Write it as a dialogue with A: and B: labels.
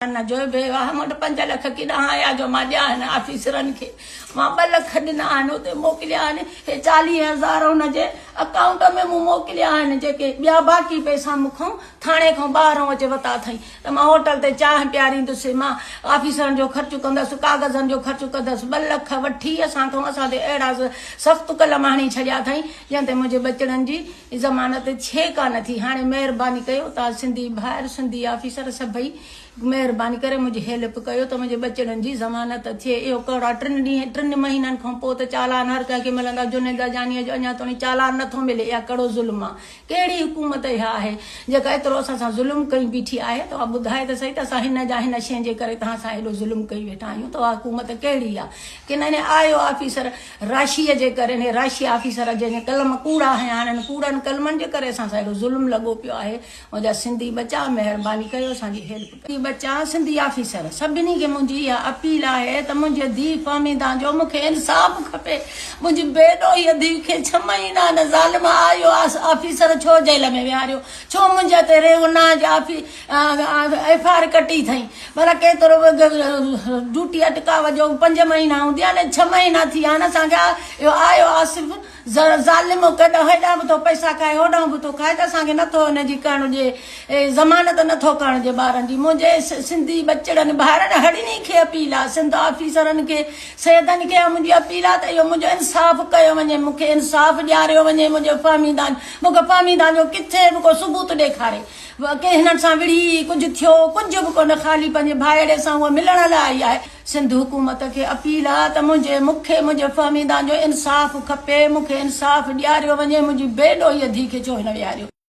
A: न जो बे मूं 5 लख किॾां आया जो मां ॾियां हिन ऑफिसरनि खे मां 2 लख ॾिना आहिनि उते मोकिलिया आहिनि हे 40,000 हुनजे अकाउंट में मूं मोकिलिया आहिनि जेके ॿिया बाक़ी पैसा मूंखां थाणे खां ॿाहिरों अचे वरिता अथई त मां होटल ते चांहि पियारींदुसि मां ऑफिसरनि जो ख़र्चु कंदसि कागज़नि जो ख़र्चु कंदसि 2 लख वठी असां ते अहिड़ा सख़्तु कलम हणी छॾिया अथई जंहिं ते मुंहिंजे बचड़नि जी ज़मानत छे कान थी। हाणे महिरबानी कयो तव्हां सिंधी भाइर सिंधी ऑफिसर सभई महिरबानी करे मुझे हेल्प कयो तो मुझे बच्चन जी ज़मानत थे। इहो कड़ा 3 महीननि खां पोइ त चालान हर कंहिंखे मिलंदा। जुनेदा जानीअ जो अञा ताईं चालान नथो मिले। इहा कड़ो ज़ुल्म आहे। कहिड़ी हुकूमत इहा आहे जेका एतिरो असां सां ज़ुल्म कई बीठी आहे? तव्हां ॿुधाए त सही त असां हिन शइ जे करे तव्हां सां हेॾो ज़ुल्म कई वेठा आहियूं। त उहा हुकूमत कहिड़ी आहे? की न आयो ऑफिसर राशीअ जे करे ने राशी ऑफिसर जंहिंजे कलम कूड़ा हया आहिनि कूड़नि कलमनि जे करे असां सां हेॾो ज़ुल्म लॻो पियो आहे। मुंहिंजा सिंधी बचा महिरबानी कयो असांजी हेल्प कयो। बचा सिंधी ऑफिसर सभिनी खे मुंहिंजी इहा अपील आहे त मुंहिंजे धीउ फ़हमीदा जो मूंखे इंसाफ़ खपे। मुंहिंजी बेडो हीअ धीउ खे 6 महीना न ज़ालिम आयो ऑफिसर छो जेल में विहारियो? छो मुंहिंजे ते रेवना जा FIR कटी अथई? भला केतिरो ड्यूटी अटकाव जो 5 महीना हूंदी आहे न 6 महीना थी विया आहिनि असांखे। इहो आयो आसिफ़ ज़ालिम कॾहिं हेॾां बि थो पैसा खाए होॾां बि थो खाए त असांखे नथो हिनजी करण जे ज़मानत नथो करण जे ॿारनि जी। मुंहिंजे सिंधी बचड़नि भाइरनि हड़िनी खे अपील आहे सिंध ऑफिसरनि खे सैदनि खे मुंहिंजी अपील आहे त इहो मुंहिंजो इंसाफ़ कयो वञे। मूंखे इंसाफ़ ॾियारियो वञे। मुंहिंजो फ़हमीदान मूंखे फ़हमीदान जो किथे बि को सबूत ॾेखारे के हिननि सां विढ़ी कुझु थियो कुझु बि कोन। ख़ाली पंहिंजे भाइड़े सां उहा मिलण लाइ आई आहे। सिंध हुकूमत खे अपील आहे त मूंखे मुंहिंजे फ़हमीदान जो इंसाफ़ खपे। मूंखे इंसाफ़ ॾियारियो वञे। मुंहिंजी बेडो हीअ धीउ खे छो हिन विहारियो?